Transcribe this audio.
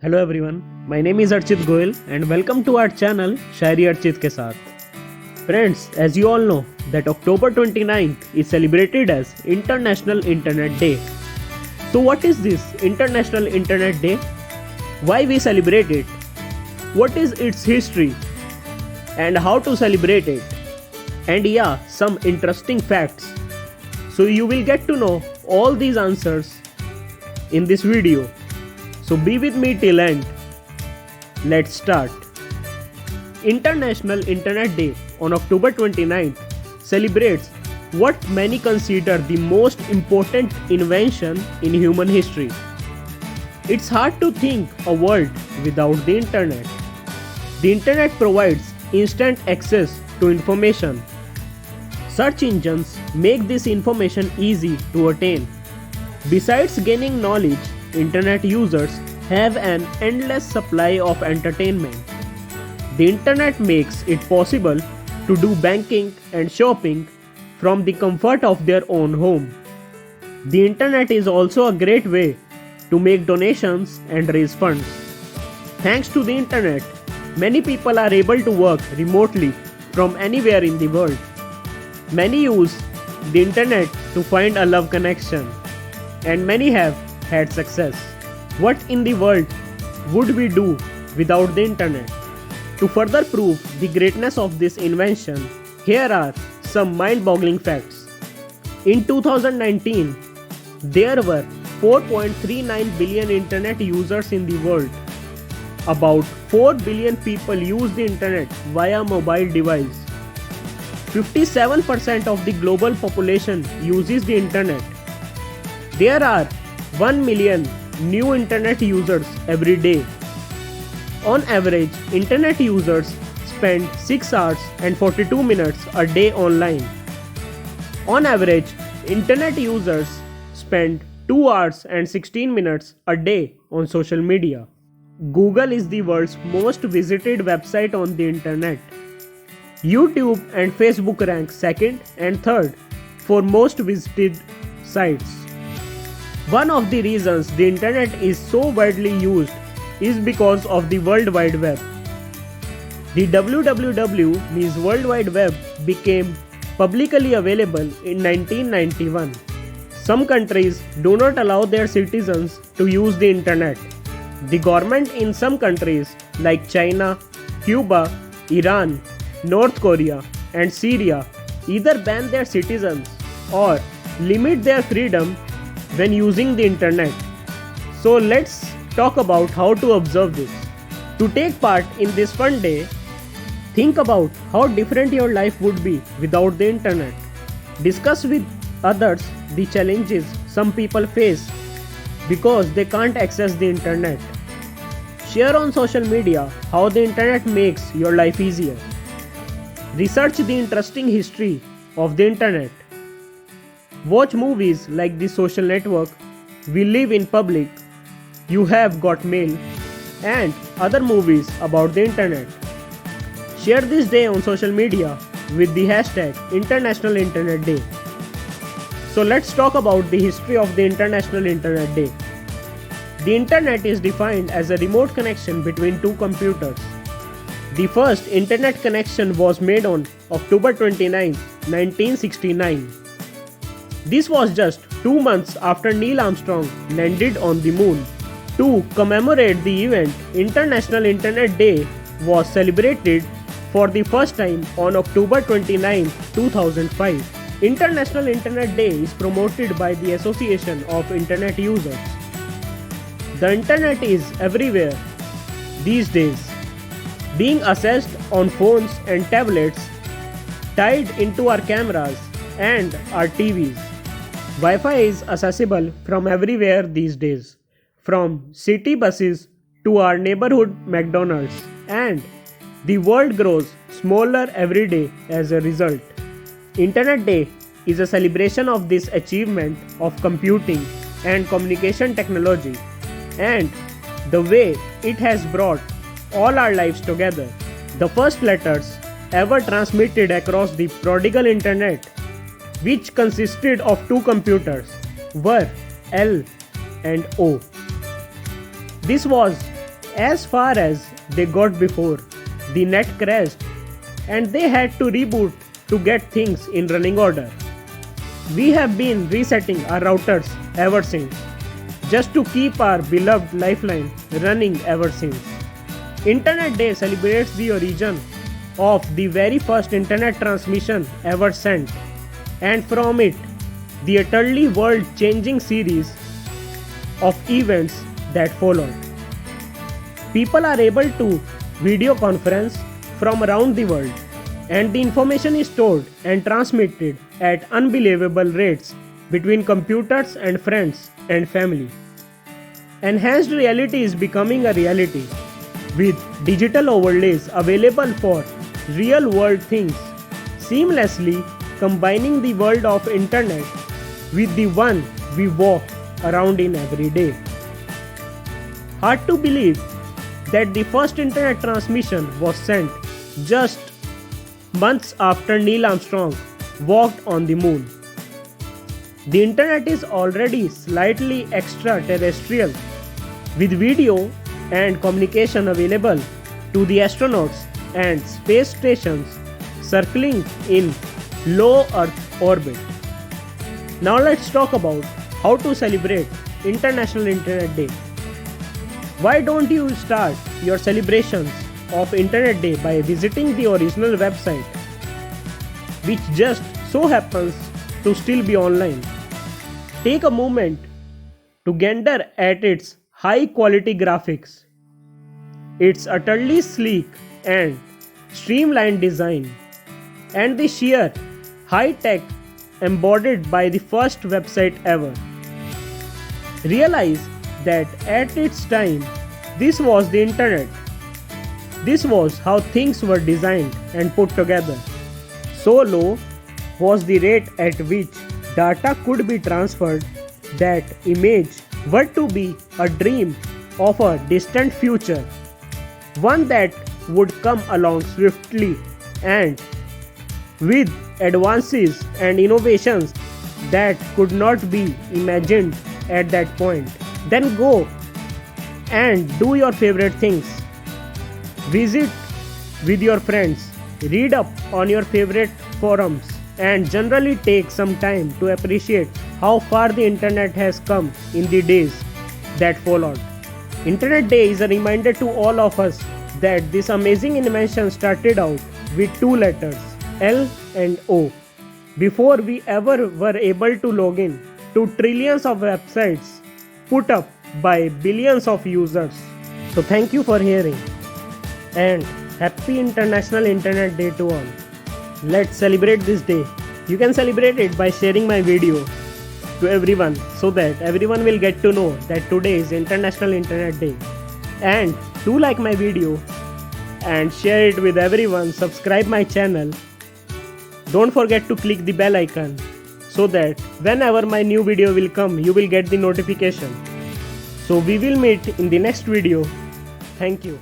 Hello everyone, my name is Archit Goyal and welcome to our channel Shayari Archit के साथ. Friends, as you all know that October 29th is celebrated as International Internet Day. So what is this International Internet Day? Why we celebrate it? What is its history? And how to celebrate it? And yeah, some interesting facts. So you will get to know all these answers in this video. So be with me till end. Let's start. International Internet Day on October 29th celebrates what many consider the most important invention in human history. It's hard to think a world without the internet. The internet provides instant access to information. Search engines make this information easy to attain. Besides gaining knowledge, internet users have an endless supply of entertainment. The internet makes it possible to do banking and shopping from the comfort of their own home. The internet is also a great way to make donations and raise funds. Thanks to the internet, many people are able to work remotely from anywhere in the world. Many use the internet to find a love connection, and many have had success. What in the world would we do without the internet? To further prove the greatness of this invention, here are some mind-boggling facts. In 2019, there were 4.39 billion internet users in the world. About 4 billion people use the internet via mobile device. 57% of the global population uses the internet. There are 1 million new internet users every day. On average, internet users spend 6 hours and 42 minutes a day online. On average, internet users spend 2 hours and 16 minutes a day on social media. Google is the world's most visited website on the internet. YouTube and Facebook rank second and third for most visited sites. One of the reasons the internet is so widely used is because of the World Wide Web. The WWW means World Wide Web became publicly available in 1991. Some countries do not allow their citizens to use the internet. The government in some countries like China, Cuba, Iran, North Korea, and Syria either ban their citizens or limit their freedom when using the internet. So let's talk about how to observe this. To take part in this fun day, think about how different your life would be without the internet. Discuss with others the challenges some people face because they can't access the internet. Share on social media how the internet makes your life easier. Research the interesting history of the internet. Watch movies like The Social Network, We Live in Public, You Have Got Mail, and other movies about the internet. Share this day on social media with the hashtag International Internet Day. So let's talk about the history of the International Internet Day. The internet is defined as a remote connection between two computers. The first internet connection was made on October 29, 1969. This was just 2 months after Neil Armstrong landed on the moon. To commemorate the event, International Internet Day was celebrated for the first time on October 29, 2005. International Internet Day is promoted by the Association of Internet Users. The internet is everywhere these days, being accessed on phones and tablets, tied into our cameras and our TVs. Wi-Fi is accessible from everywhere these days, from city buses to our neighborhood McDonald's, and the world grows smaller every day as a result. Internet Day is a celebration of this achievement of computing and communication technology and the way it has brought all our lives together. The first letters ever transmitted across the prodigal internet, which consisted of two computers, were L and O. This was As far as they got before, the net crashed and they had to reboot to get things in running order. We have been resetting our routers ever since, just to keep our beloved lifeline running ever since. Internet Day celebrates the origin of the very first internet transmission ever sent, and from it, the utterly world-changing series of events that followed. People are able to video conference from around the world, and the information is stored and transmitted at unbelievable rates between computers and friends and family. Enhanced reality is becoming a reality, with digital overlays available for real world things, seamlessly combining the world of internet with the one we walk around in every day. Hard to believe that the first internet transmission was sent just months after Neil Armstrong walked on the moon. The internet is already slightly extraterrestrial, with video and communication available to the astronauts and space stations circling in low Earth orbit. Now let's talk about how to celebrate International Internet Day. Why don't you start your celebrations of Internet Day by visiting the original website, which just so happens to still be online? Take a moment to gander at its high quality graphics, its utterly sleek and streamlined design, and the sheer high tech embodied by the first website ever. Realize that at its time, this was the internet. This was how things were designed and put together. So low was the rate at which data could be transferred that image were to be a dream of a distant future, one that would come along swiftly and with advances and innovations that could not be imagined at that point. Then go and do your favorite things. Visit with your friends, read up on your favorite forums, and generally take some time to appreciate how far the internet has come in the days that followed. Internet Day is a reminder to all of us that this amazing invention started out with two letters, L and O, before we ever were able to log in to trillions of websites put up by billions of users. So thank you for hearing, and happy International Internet Day to all. Let's celebrate this day. You can celebrate it by sharing my video to everyone so that everyone will get to know that today is International Internet Day. And do like my video and share it with everyone. Subscribe my channel. Don't forget to click the bell icon so that whenever my new video will come, you will get the notification. So we will meet in the next video. Thank you.